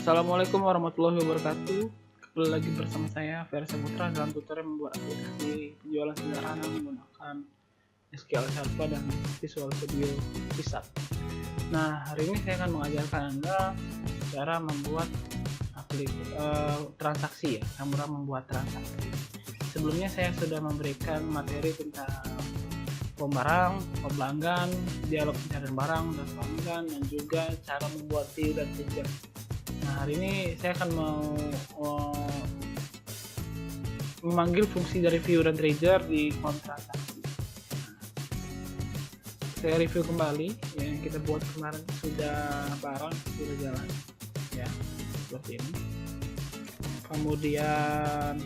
Assalamualaikum warahmatullahi wabarakatuh. Kembali lagi bersama saya Ferry Saputra dalam tutorial membuat aplikasi penjualan sederhana menggunakan SQL Server dan Visual Studio C#. Nah, hari ini saya akan mengajarkan Anda cara membuat transaksi ya, cara membuat transaksi. Sebelumnya saya sudah memberikan materi tentang form barang, form pelanggan, dialog pencarian barang dan pelanggan, dan juga cara membuat view dan trigger. Nah, hari ini saya akan memanggil fungsi dari view dan trigger di form transaksi. Saya review kembali yang kita buat kemarin, sudah jalan ya, seperti ini. Kemudian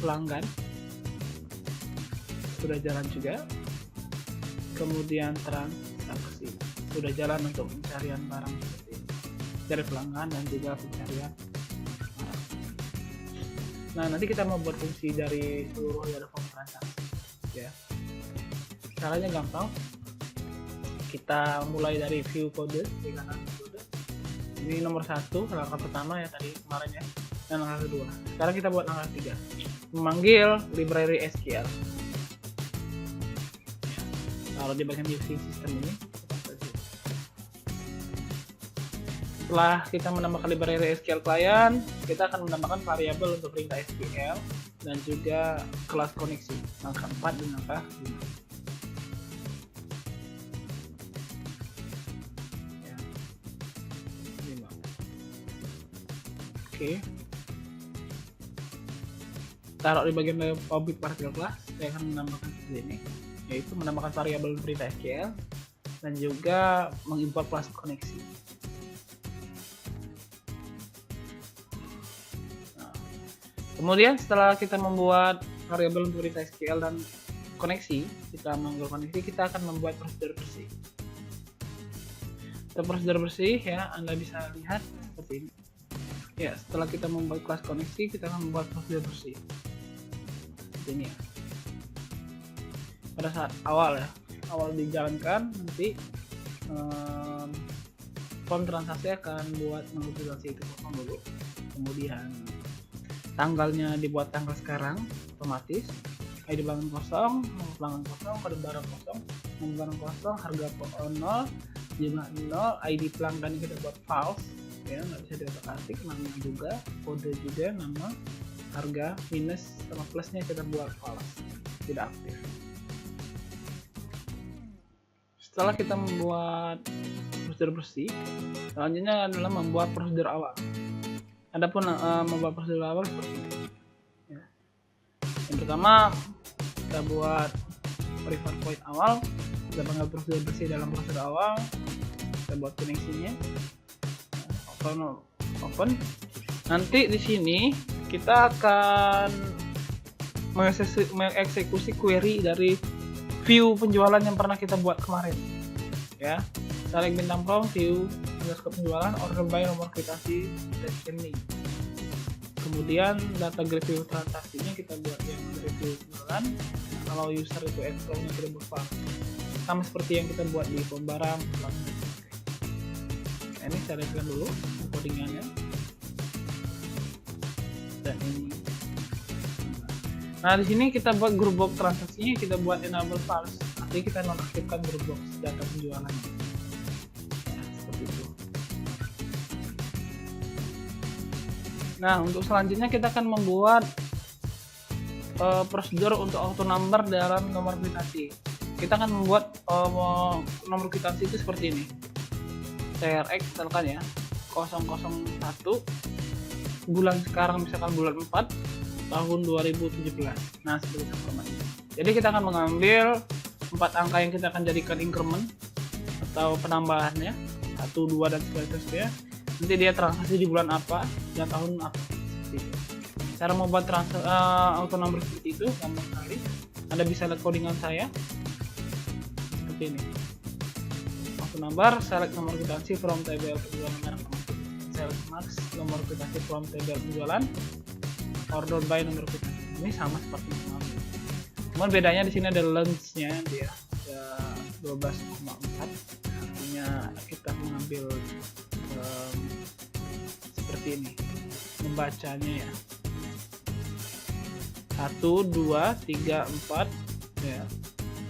pelanggan sudah jalan juga. Kemudian transaksi sudah jalan untuk pencarian barang seperti ini, dari pelanggan dan juga pencarian barang. Nah, nanti kita mau buat fungsi dari seluruh dari form transaksi ya. Caranya gampang. Kita mulai dari view kode di kanan kode. Ini nomor 1, langkah pertama ya tadi kemarin ya, dan langkah kedua. Sekarang kita buat langkah 3, memanggil library SQL. Kalau di bagian using system ini, setelah kita menambahkan library SQL client, kita akan menambahkan variabel untuk perintah SQL dan juga kelas koneksi, langkah 4 dan langkah 5. Ya. 5. Oke. Taruh di bagian public particle class, saya akan menambahkan seperti ini, yaitu menambahkan variabel perintah SQL dan juga mengimport kelas koneksi. Nah, kemudian setelah kita membuat variabel perintah SQL dan koneksi, kita mengambil koneksi, kita akan membuat prosedur bersih. Untuk prosedur bersih ya, Anda bisa lihat seperti ini. Ya, setelah kita membuat kelas koneksi, kita akan membuat prosedur bersih. Seperti ini ya. Pada saat awal dijalankan, nanti form transaksi akan buat transaksi itu kosong dulu, kemudian tanggalnya dibuat tanggal sekarang otomatis, ID pelanggan kosong, kode barang kosong, nomor barang kosong, harga 0, jumlah 0, ID pelanggan kita buat false ya, nggak bisa diotak-atik, nama juga, kode juga, nama, harga, minus sama plusnya kita buat false, tidak aktif. Setelah kita membuat prosedur bersih, selanjutnya adalah membuat prosedur awal. Adapun membuat prosedur awal seperti ini. Ya. Yang pertama, kita buat private point awal. Kita panggil prosedur bersih dalam prosedur awal. Kita buat koneksinya. Open. Nanti di sini kita akan mengeksekusi query dari view penjualan yang pernah kita buat kemarin ya. Select bintang from view underscore penjualan, order by nomor kvitasi rekening. Kemudian data graph view transaksinya kita buat yang dari view penjualan. Kalau user itu explore-nya tidak berfungsi, sama seperti yang kita buat di form barang. Nah, ini saya lihatkan dulu codingannya. Dan ini. Nah, di sini kita buat group box transaksinya, kita buat enable false. Nanti kita nonaktifkan group box data penjualan. Ya, seperti itu. Nah, untuk selanjutnya kita akan membuat prosedur untuk auto number dalam nomor kvitasi. Kita akan membuat nomor kvitasi itu seperti ini. TRX misalkan ya, 001 bulan sekarang misalkan bulan 4 tahun 2017. Nah, seperti itu formatnya. Jadi kita akan mengambil 4 angka yang kita akan jadikan increment atau penambahannya 1, 2 dan seterusnya. Nanti dia transaksi di bulan apa dan tahun apa. Gitu. Cara membuat auto number seperti itu gampang sekali. Anda bisa lihat codingan saya seperti ini. Auto number, select nomor kvitasi from table penjualan merek, select max nomor kvitasi from table penjualan, order by nomor kvitasi. Ini sama seperti kemarin. Cuman bedanya di sini ada length-nya, dia ada 12,4. Misalnya kita mengambil seperti ini, membacanya ya, 1, 2, 3, 4 ya,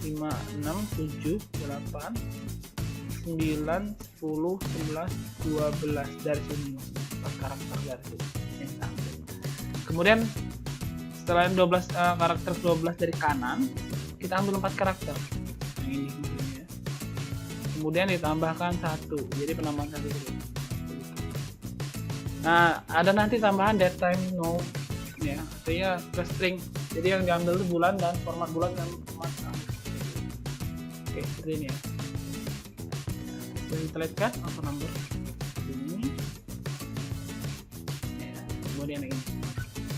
5, 6, 7, 8, 9, 10, 11, 12 dari sini, 4 karakter dari sini. Kemudian setelah 12 karakter 12 dari kanan, kita ambil 4 karakter. Nah, ini ya. Kemudian ditambahkan 1, jadi penambahan 1 dulu. Nah, ada nanti tambahan datetime no ya, artinya ke string. Jadi yang diambil itu bulan dan format bulan dan format tahun. Oke, seperti ini ya. Kita lihat auto number ini. Ya, kemudian ini.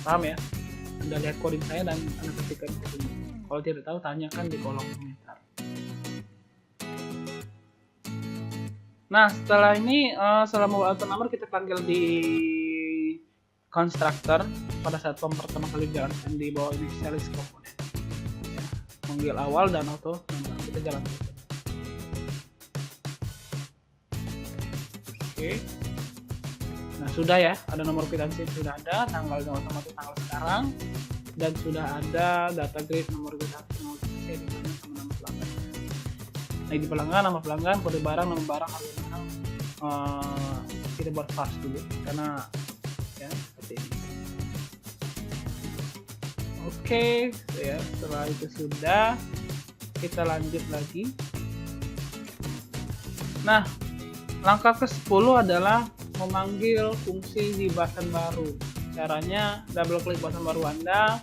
Paham ya? Anda lihat coding saya dan Anda ketikkan coding. Kalau tidak tahu, tanyakan di kolom komentar. Nah, setelah ini selama auto number kita panggil di constructor pada saat form pertama kali dijalankan di bawah initialize komponen. Ya, panggil awal dan auto number kita jalankan. Oke. Nah, sudah ya, ada nomor kwitansi sudah ada, tanggalnya otomatis tanggal sekarang, dan sudah ada data grid nomor kwitansi di mana sama nama pelanggan. Nah, di pelanggan, nama pelanggan, kode barang, nama barang, harga barang. Kita buat parse dulu karena ya seperti ini. Oke, ya, setelah itu sudah, kita lanjut lagi. Nah, langkah ke-10 adalah memanggil fungsi di button baru. Caranya double klik button baru Anda,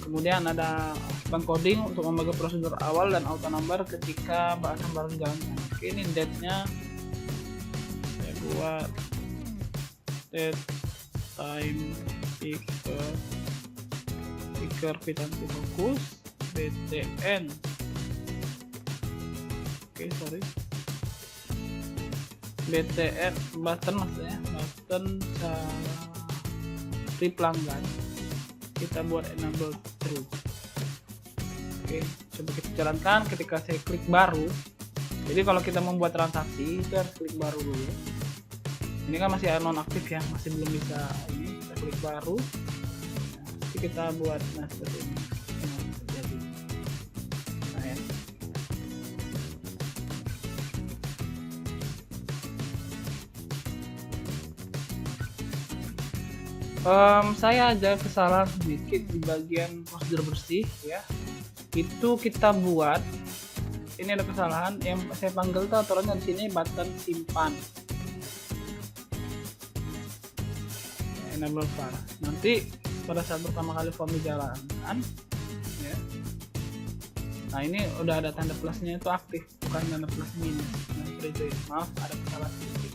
kemudian ada coding untuk memanggil prosedur awal dan auto number ketika button baru dijalankan. Ini date-nya saya buat date time picker kwitansi fokus btn. Oke, sorry, BTN button maksudnya, button cari pelanggan, kita buat enable true. Oke, coba kita jalankan. Ketika saya klik baru, jadi kalau kita membuat transaksi kita harus klik baru dulu. Ini kan masih nonaktif ya, masih belum bisa ini. Kita klik baru, nanti kita buat seperti ini. Jadi nah ya. Saya ada kesalahan sedikit di bagian prosedur bersih ya. Itu kita buat, ini ada kesalahan yang saya panggil tuh aturannya di sini button simpan. Enable var. Nanti pada saat pertama kali form dijalankan ya. Nah, ini udah ada tanda plusnya itu aktif, bukan tanda plus minus. Nah, seperti itu ya. Maaf, ada kesalahan sedikit.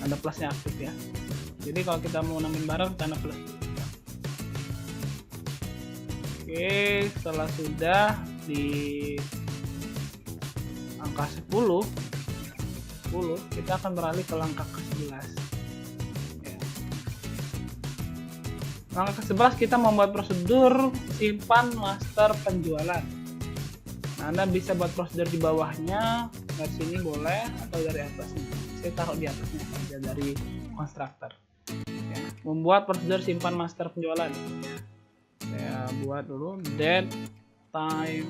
Tanda plusnya aktif ya. Jadi kalau kita mau nambahin barang, tanda plus. Oke, setelah sudah di angka 10, kita akan beralih ke langkah ke-11 ya. Langkah ke-11 kita membuat prosedur simpan master penjualan. Nah, Anda bisa buat prosedur di bawahnya, dari sini boleh, atau dari atasnya. Saya taruh di atasnya saja dari constructor ya. Membuat prosedur simpan master penjualan, saya buat dulu date time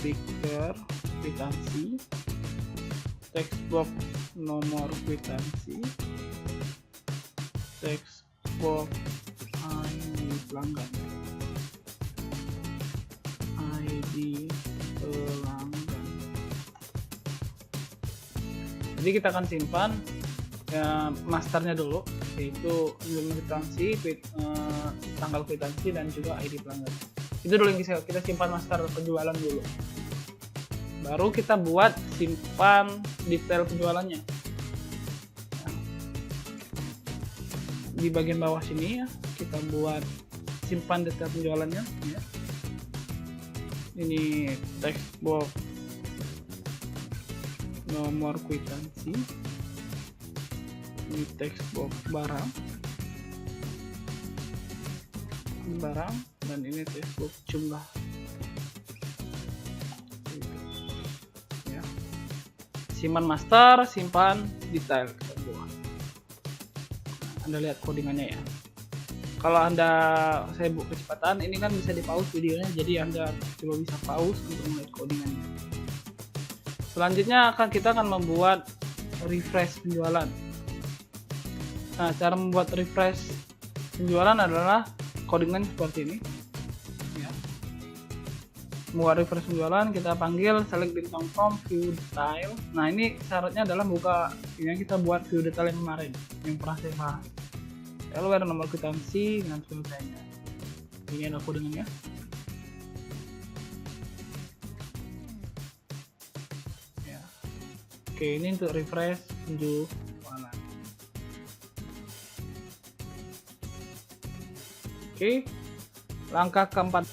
picker kwitansi, text box nomor kwitansi, text box ID pelanggan, ID pelanggan. Jadi kita akan simpan ya, masternya dulu, yaitu kwitansi, tanggal kwitansi dan juga ID pelanggan. Itu dulu yang kita simpan master penjualan dulu. Baru kita buat simpan detail penjualannya. Nah, di bagian bawah sini ya, kita buat simpan detail penjualannya ya. Ini text box nomor kwitansi, ini text box barang, barang, dan ini textbook jumlah. Ya. Simpan master, simpan detail, kita buat. Anda lihat codingannya ya. Kalau Anda saya buat kecepatan, ini kan bisa di pause videonya, jadi Anda coba bisa pause untuk melihat codingannya. Selanjutnya kita akan membuat refresh penjualan. Nah, cara membuat refresh penjualan adalah codingan seperti ini. Ya. Membuat refresh penjualan, kita panggil select bintang from view detail. Nah, ini syaratnya adalah buka ini kita buat view detail yang kemarin, yang pernah saya bahas. Lalu ada nomor kwitansi dengan selesainya. Ini ada codingannya. Ya. Oke, ini untuk refresh penjualan. Oke, langkah keempat.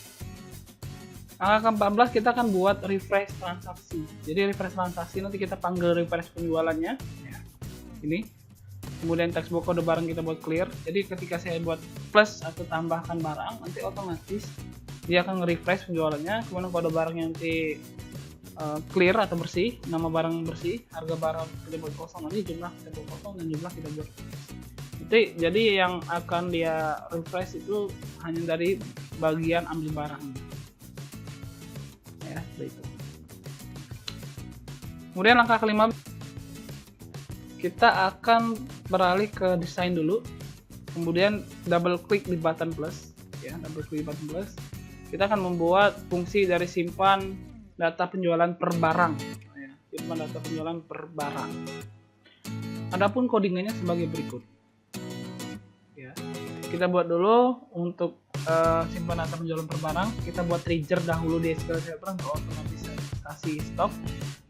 Langkah ke-14 kita akan buat refresh transaksi. Jadi refresh transaksi nanti kita panggil refresh penjualannya. Ya. Ini. Kemudian textbook kode barang kita buat clear. Jadi ketika saya buat plus atau tambahkan barang, nanti otomatis dia akan nge-refresh penjualannya. Kemudian kode barangnya nanti clear atau bersih, nama barang bersih, harga barang kita buat kosong, nanti jumlah kita buat kosong dan jumlah kita buat. Jadi yang akan dia refresh itu hanya dari bagian ambil barang. Ya, seperti itu. Kemudian langkah kelima, kita akan beralih ke desain dulu, kemudian double klik di button plus, ya, double klik di button plus. Kita akan membuat fungsi dari simpan data penjualan per barang, ya, simpan data penjualan per barang. Adapun codingannya sebagai berikut. Ya, kita buat dulu untuk simpan data penjualan per barang. Kita buat trigger dahulu di SQL Server untuk otomatisasi stok.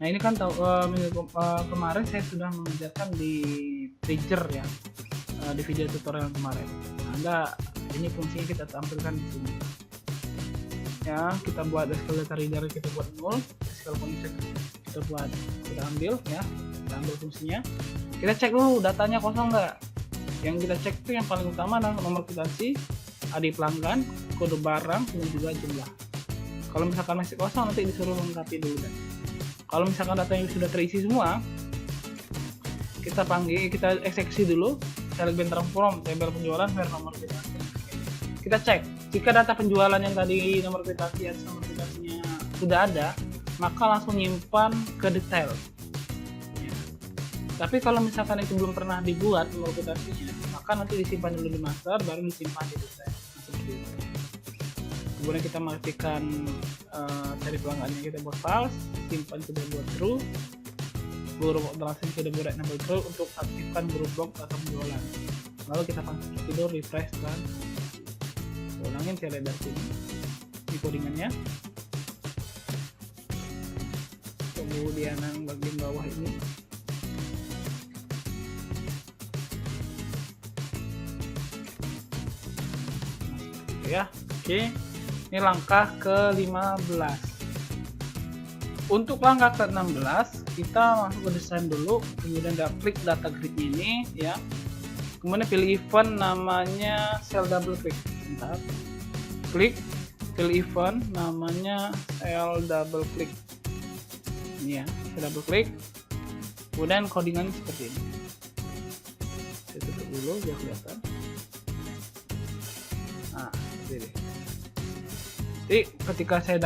Nah, ini kan kemarin saya sudah mengajarkan di trigger ya, di video tutorial kemarin. Nah, ini fungsinya kita tampilkan di sini. Ya, kita buat SQL data reader, kita buat null, SQL connection kita ambil ya, kita ambil fungsinya. Kita cek dulu datanya kosong nggak. Yang kita cek itu yang paling utama adalah nomor kwitansi, ID pelanggan, kode barang, dan juga jumlah. Kalau misalkan masih kosong, nanti disuruh lengkapi dulu kan. Kalau misalkan datanya sudah terisi semua, kita eksekusi dulu, select bintang from tabel penjualan per nomor kwitansi. Kita cek, jika data penjualan yang tadi nomor kwitansi atau nomor kwitansinya sudah ada, maka langsung nyimpan ke detail. Ya. Tapi kalau misalkan itu belum pernah dibuat nomor kwitansinya, maka nanti disimpan dulu di master, baru disimpan di detail. Nah, seperti itu. Kemudian kita matikan cari pelanggannya, kita buat false, simpan sudah buat true, guru operasi sudah buat enable true untuk aktifkan guru blok atau penjualan. Lalu kita pasang tidur refresh dan ulangin, saya lihat dari sini di codingannya. Kemudian yang bagian bawah ini ya, oke. Ini langkah ke-15. Untuk langkah ke-16 kita masuk ke desain dulu, kemudian klik data grid ini ya, kemudian pilih event namanya cell double click. Bentar. Klik, pilih event namanya cell double click. Ini ya, cell double click. Kemudian codingannya seperti ini. Saya tutup dulu biar kelihatan. Nah, seperti ini. Jadi ketika saya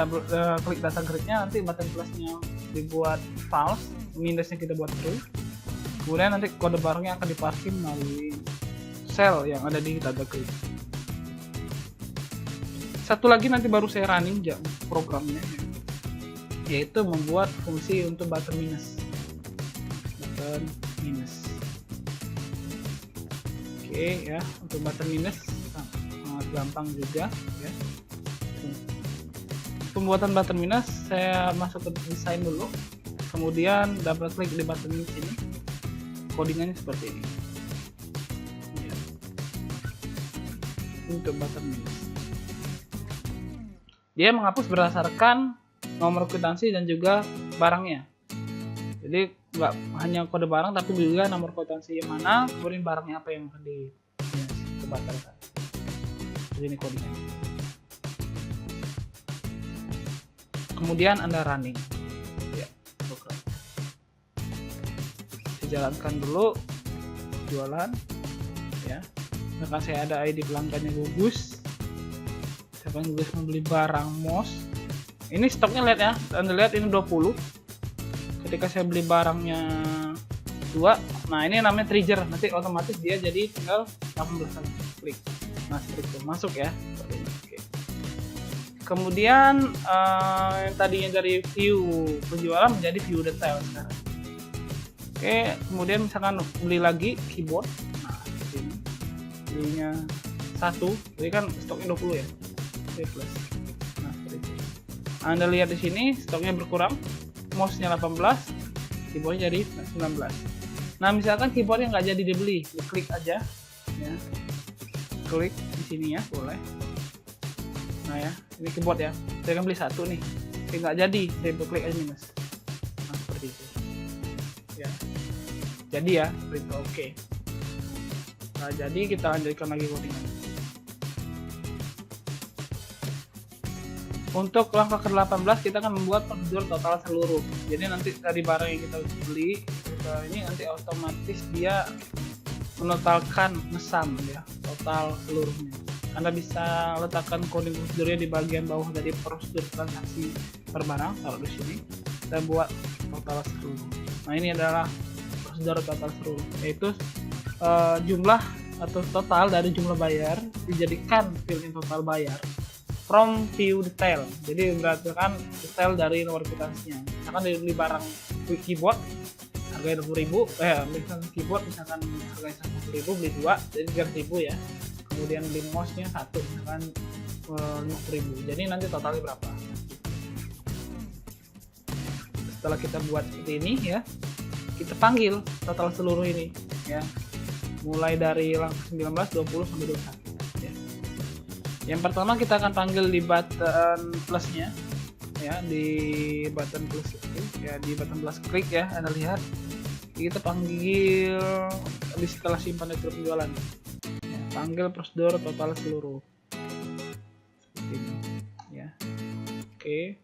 klik data gridnya, nanti button plusnya dibuat false, minusnya kita buat true. Kemudian nanti kode barangnya akan diparkir melalui sel yang ada di data grid. Satu lagi nanti baru saya running programnya, yaitu membuat fungsi untuk button minus. Button minus. Oke ya, untuk button minus sangat gampang juga ya. Pembuatan button minus, saya masuk ke desain dulu, kemudian double klik di button minus ini, codingannya seperti ini ya. Untuk button minus, dia menghapus berdasarkan nomor kwitansi dan juga barangnya. Jadi nggak hanya kode barang, tapi juga nomor kwitansi yang mana, kemudian barangnya apa yang akan dibatalkan. seperti ini codingnya. Kemudian Anda running ya, program. Dijalankan dulu jualan ya. Misalkan saya ada ID pelanggannya Gugus, misalkan Gugus membeli barang mouse. Ini stoknya lihat ya, Anda lihat ini 20. Ketika saya beli barangnya 2, nah ini namanya trigger, nanti otomatis dia jadi tinggal 18 klik. Nah seperti itu, masuk ya. Oke. Kemudian yang tadinya dari view penjualan menjadi view detail sekarang. Oke, kemudian misalkan beli lagi keyboard, nah ini belinya 1, jadi kan stoknya 20 ya, plus. Nah seperti itu. Anda lihat di sini stoknya berkurang, mouse-nya 18, keyboardnya jadi 19. Nah misalkan keyboardnya nggak jadi dibeli, klik aja ya, klik di sini ya, boleh. Nah ya, ini keyboard ya, saya kan beli 1 nih, nggak jadi, saya klik aja minus. Nah seperti itu ya, jadi ya seperti itu. Oke, nah jadi kita lanjutkan lagi codingan. Untuk langkah ke-18 kita akan membuat prosedur total seluruh. Jadi nanti dari barang yang kita beli ini nanti otomatis dia menotalkan mesam ya, total seluruhnya. Anda bisa letakkan coding prosedurnya di bagian bawah dari prosedur transaksi per barang, taruh di sini. Kita buat total seluruh. Nah ini adalah prosedur total seluruh, yaitu jumlah atau total dari jumlah bayar dijadikan fill in total bayar from view detail. Jadi berarti kan detail dari nomor kwitansinya. Misalkan beli barang keyboard harganya 20.000, misalkan keyboard misalkan harganya 100.000, beli 2 jadi 300.000 ya. Kemudian beli mouse-nya 1 misalkan 50.000. Jadi nanti totalnya berapa? Setelah kita buat seperti ini ya, kita panggil total seluruh ini ya. Mulai dari langkah 19, 20 sampai 21. Yang pertama kita akan panggil di button plusnya ya, di button plus itu ya, di button plus klik ya, Anda lihat kita panggil di setelah simpan detail penjualan ya, panggil prosedur total seluruh seperti ini ya. Oke,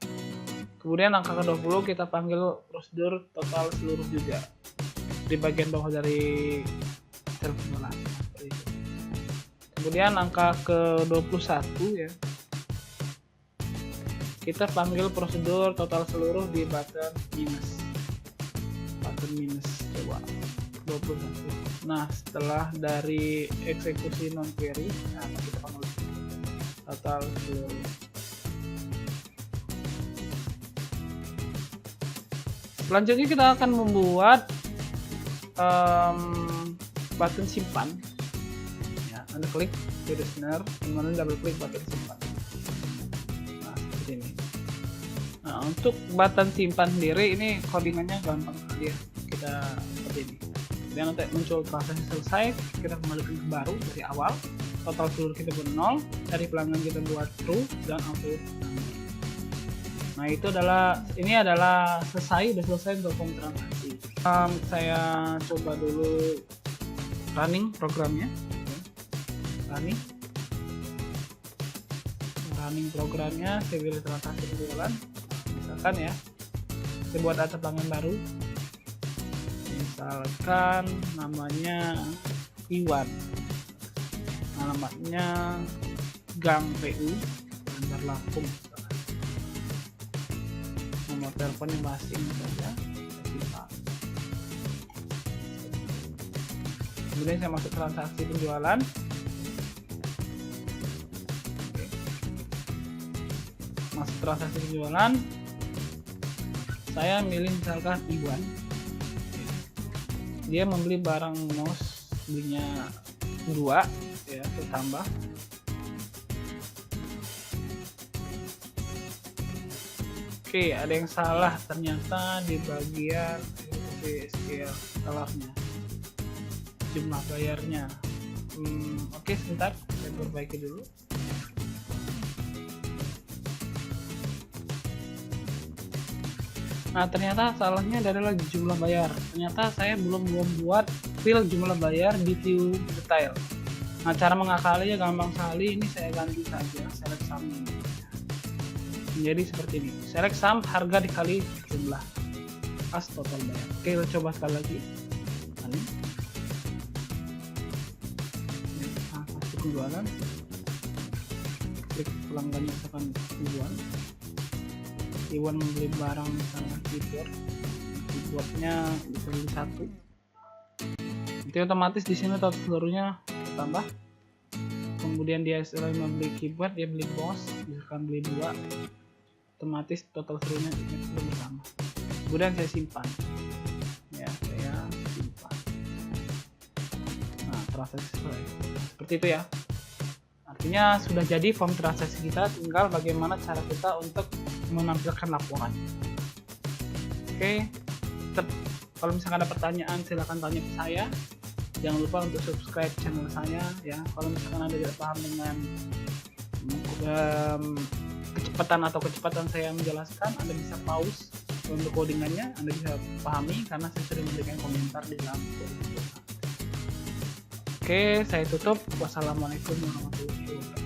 kemudian angka ke-20 kita panggil prosedur total seluruh juga di bagian bawah dari detail penjualan. Kemudian angka ke-21 ya, kita panggil prosedur total seluruh di button minus coba 21. Nah setelah dari eksekusi non query, nah kita panggil total seluruh. Selanjutnya kita akan membuat button simpan. Anda klik di listener, kemudian double klik button simpan. Nah seperti ini. Nah untuk button simpan sendiri ini codingannya gampang sekali ya, kita seperti ini. Dan nanti muncul transaksi selesai, kita kembalikan ke baru dari awal. Total seluruh kita buat 0, dari pelanggan kita buat true dan auto. Nah itu adalah, ini adalah selesai, sudah selesai untuk transaksi. Saya coba dulu running programnya. Running programnya, saya pilih transaksi penjualan, misalkan ya, saya buat data pelanggan baru, misalkan namanya Iwan, alamatnya Gang PU, Bandar Lampung, nomor teleponnya masing saja, kemudian saya masuk transaksi penjualan. Masuk transaksi penjualan, saya milih misalkan Iwan, dia membeli barang mouse, belinya 2 ya, tertambah. Oke, ada yang salah ternyata di bagian scale salahnya, jumlah bayarnya. Oke, sebentar saya perbaiki dulu. Nah ternyata salahnya adalah jumlah bayar. Ternyata saya belum membuat fill jumlah bayar di view detail. Nah, cara mengakalinya gampang sekali. Ini saya ganti saja select sum ini menjadi seperti ini. Select sum harga dikali jumlah pas total bayar. Oke, kita coba sekali lagi. Ini masuk penjualan, klik pelanggannya misalkan Iwan membeli barang misalnya keyboardnya bisa beli 1, nanti otomatis di sini total seluruhnya tambah. Kemudian dia selain membeli keyboard, dia beli mouse, misalkan beli 2, otomatis total seluruhnya bersama. Kemudian saya simpan ya, saya simpan. Nah, transaksi selesai seperti itu ya. Artinya sudah jadi form transaksi kita, tinggal bagaimana cara kita untuk menampilkan laporan. Oke, kalau misalkan ada pertanyaan silahkan tanya ke saya. Jangan lupa untuk subscribe channel saya ya. Kalau misalkan Anda tidak paham dengan kecepatan saya menjelaskan, Anda bisa pause untuk codingannya, Anda bisa pahami karena saya sering memberikan komentar di dalam video. Oke, saya tutup. Wassalamualaikum warahmatullahi wabarakatuh.